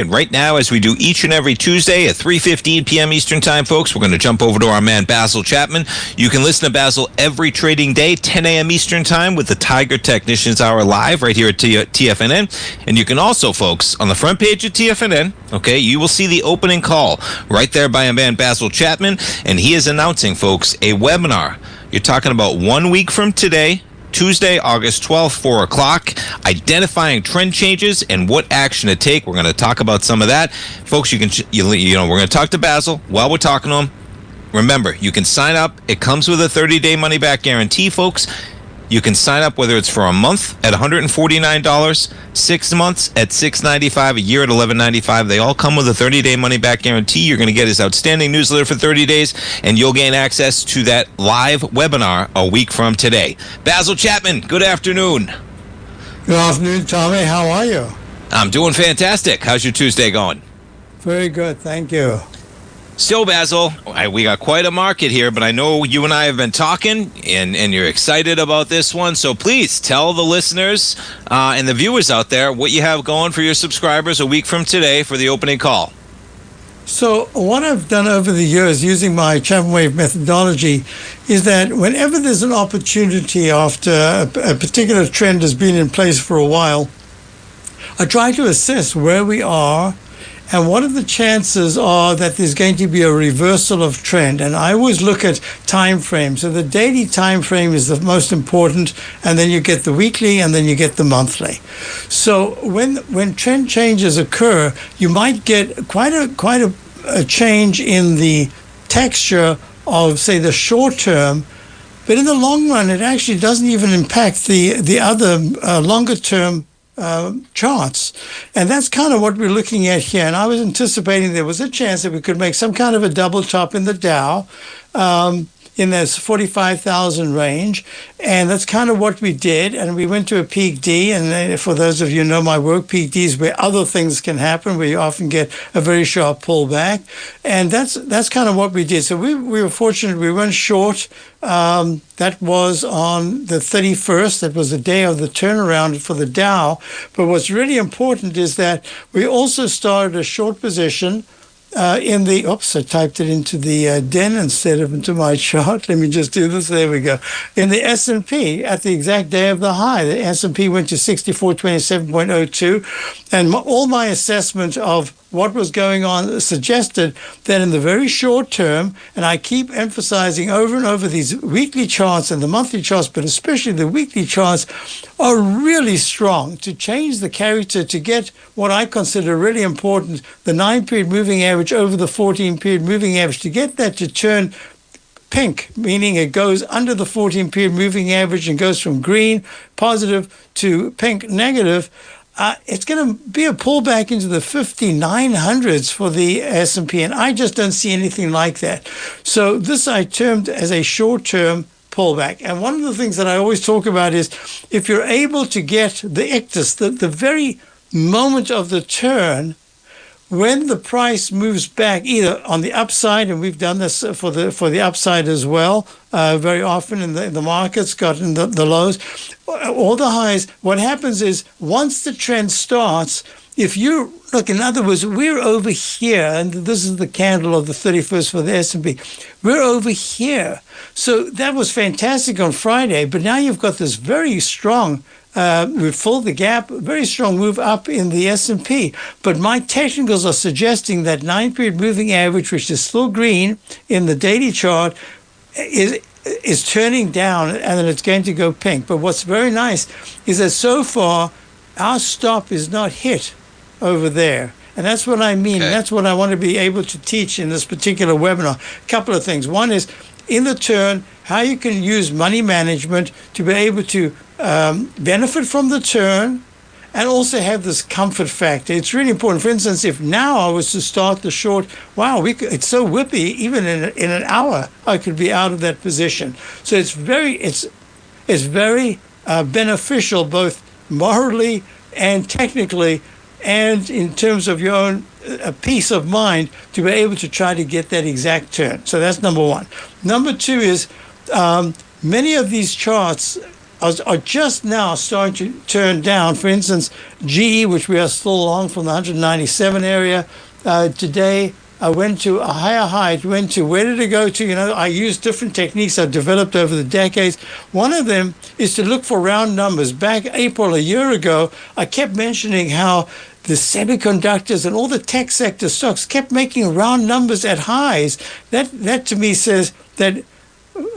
And right now, as we do each and every Tuesday at 3:15 p.m. Eastern Time, folks, we're going to jump over to our man, Basil Chapman. You can listen to Basil every trading day, 10 a.m. Eastern Time, with the Tiger Technicians Hour live right here at TFNN. And you can also, folks, on the front page of TFNN, okay, you will see the opening call right there by a man, Basil Chapman. And he is announcing, folks, a webinar. You're talking about 1 week from today, Tuesday, August 12th, 4 o'clock, identifying trend changes and what action to take. We're going to talk about some of that. Folks, we're going to talk to Basil while we're talking to him. Remember, you can sign up. It comes with a 30-day money-back guarantee, folks. You can sign up whether it's for a month at $149, 6 months at $695, a year at $1195. They all come with a 30-day money-back guarantee. You're going to get his outstanding newsletter for 30 days, and you'll gain access to that live webinar a week from today. Basil Chapman, good afternoon. Good afternoon, Tommy. How are you? I'm doing fantastic. How's your Tuesday going? Very good, thank you. So, Basil, we got quite a market here, but I know you and I have been talking, and you're excited about this one. So please tell the listeners and the viewers out there what you have going for your subscribers a week from today for the opening call. So what I've done over the years using my Chapman Wave methodology is that whenever there's an opportunity after a particular trend has been in place for a while, I try to assess where we are and what are the chances are that there's going to be a reversal of trend. And I always look at time frames. So the daily time frame is the most important, and then you get the weekly, and then you get the monthly. So when trend changes occur, you might get quite a change in the texture of, say, the short term, but in the long run, it actually doesn't even impact the other longer term charts. And that's kind of what we're looking at here. And I was anticipating there was a chance that we could make some kind of a double top in the Dow in this 45,000 range. And that's kind of what we did. And we went to a peak D. And for those of you who know my work, peak D is where other things can happen, where you often get a very sharp pullback. And that's kind of what we did. So we were fortunate. We went short. That was on the 31st. That was the day of the turnaround for the Dow. But what's really important is that we also started a short position in the, I typed it into the den instead of into my chart. Let me just do this. There we go. In the S&P at the exact day of the high, the S&P went to 6427.02. And all my assessment of what was going on suggested that in the very short term, and I keep emphasizing over and over, these weekly charts and the monthly charts, but especially the weekly charts, are really strong to change the character, to get what I consider really important, the 9-period moving average over the 14-period moving average, to get that to turn pink, meaning it goes under the 14-period moving average and goes from green, positive, to pink, negative. It's going to be a pullback into the 5,900s for the S&P, and I just don't see anything like that. So this I termed as a short-term pullback. And one of the things that I always talk about is if you're able to get the ictus, the very moment of the turn, when the price moves back either on the upside, and we've done this for the upside as well, very often in the markets, gotten the lows or the highs, what happens is once the trend starts, if you look, in other words, we're over here, and this is the candle of the 31st for the S&P. We're over here. So that was fantastic on Friday, but now you've got this very strong we filled the gap, very strong move up in the S&P. But my technicals are suggesting that 9-period moving average, which is still green in the daily chart, is turning down, and then it's going to go pink. But what's very nice is that so far our stop is not hit over there. And that's what I mean. Okay. That's what I want to be able to teach in this particular webinar. A couple of things. One is in the turn, how you can use money management to be able to benefit from the turn and also have this comfort factor. It's really important. For instance, if now I was to start the short, it's so whippy, even in an hour, I could be out of that position. So it's very beneficial, both morally and technically, and in terms of your own peace of mind, to be able to try to get that exact turn. So that's number one. Number two is many of these charts are just now starting to turn down. For instance, GE, which we are still long from the 197 area, today went to a higher height, went to, where did it go to? I use different techniques I've developed over the decades. One of them is to look for round numbers. Back April, a year ago, I kept mentioning how the semiconductors and all the tech sector stocks kept making round numbers at highs. That to me says that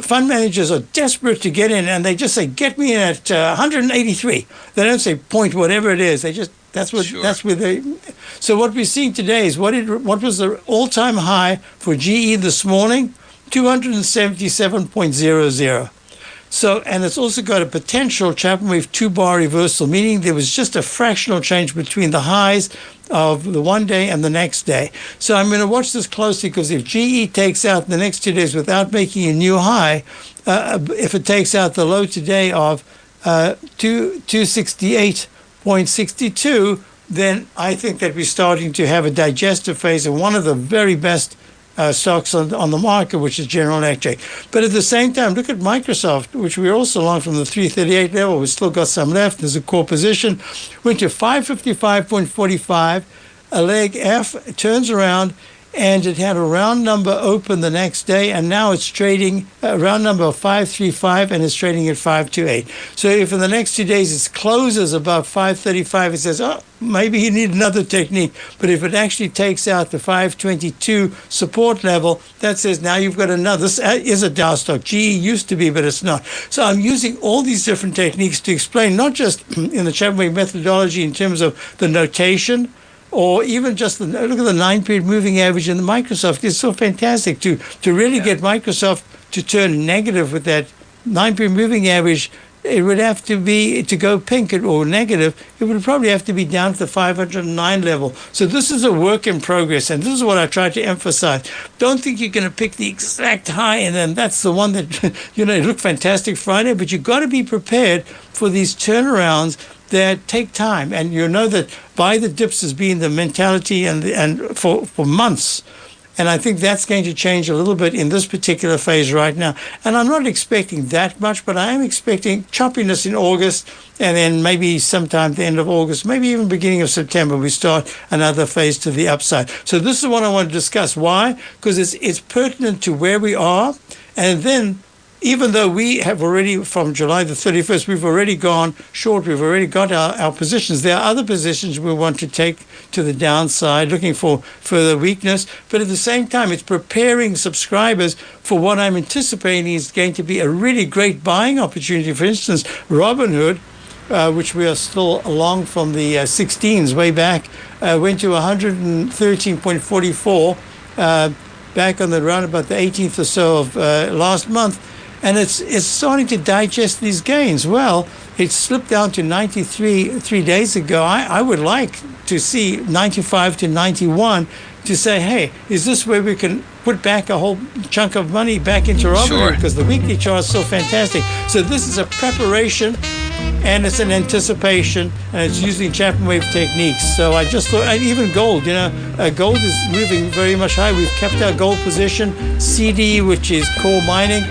fund managers are desperate to get in, and they just say, get me in at 183. They don't say point whatever it is. They just, that's where they. So what we're seeing today is what was the all-time high for GE this morning? 277.00. So, and it's also got a potential Chapman wave 2-bar reversal, meaning there was just a fractional change between the highs of the one day and the next day. So I'm going to watch this closely, because if GE takes out the next 2 days without making a new high, if it takes out the low today of 268.62, then I think that we're starting to have a digestive phase of one of the very best stocks on the market, which is General Electric. But at the same time, look at Microsoft, which we're also long from the 338 level. We've still got some left. There's a core position. Went to 555.45, a leg F, it turns around, and it had a round number open the next day, and now it's trading a round number of 535, and it's trading at 528. So if in the next 2 days it closes above 535, it says, oh, maybe you need another technique. But if it actually takes out the 522 support level, that says now you've got another. This is a Dow stock. GE used to be, but it's not. So I'm using all these different techniques to explain, not just in the Chapman wave methodology in terms of the notation, or even just look at the 9-period moving average in the Microsoft. It's so fantastic to really get Microsoft to turn negative with that 9-period moving average. It would have to be, to go pink or negative, it would probably have to be down to the 509 level. So this is a work in progress, and this is what I try to emphasize. Don't think you're going to pick the exact high, and then that's the one that, it looked fantastic Friday, but you've got to be prepared for these turnarounds that take time. And you know that buy the dips has been the mentality and for months. And I think that's going to change a little bit in this particular phase right now. And I'm not expecting that much, but I am expecting choppiness in August, and then maybe sometime at the end of August, maybe even beginning of September, we start another phase to the upside. So this is what I want to discuss. Why? Because it's pertinent to where we are. And then, even though we have already, from July the 31st, we've already gone short, we've already got our positions. There are other positions we want to take to the downside, looking for further weakness. But at the same time, it's preparing subscribers for what I'm anticipating is going to be a really great buying opportunity. For instance, Robinhood, which we are still along from the 16s way back, went to 113.44 back on the round about the 18th or so of last month. And it's starting to digest these gains. Well, it slipped down to 93 3 days ago. I would like to see 95 to 91 to say, hey, is this where we can put back a whole chunk of money back into Robinhood? Sure. Because the weekly chart is so fantastic. So this is a preparation, and it's an anticipation, and it's using Chapman wave techniques. So I just thought, and even gold, gold is moving very much high. We've kept our gold position. CD, which is core mining,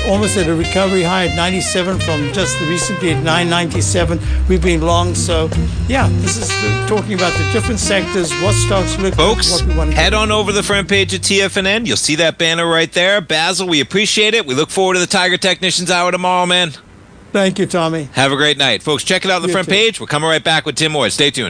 almost at a recovery high at 97 from just recently at 997. We've been long. So, yeah, this is talking about the different sectors, what stocks look Folks, like, what we want to head on over to the front page of TFNN. You'll see that banner right there. Basil, we appreciate it. We look forward to the Tiger Technicians Hour tomorrow, man. Thank you, Tommy. Have a great night. Folks, check it out on the You front too. page. We're coming right back with Tim Moore. Stay tuned.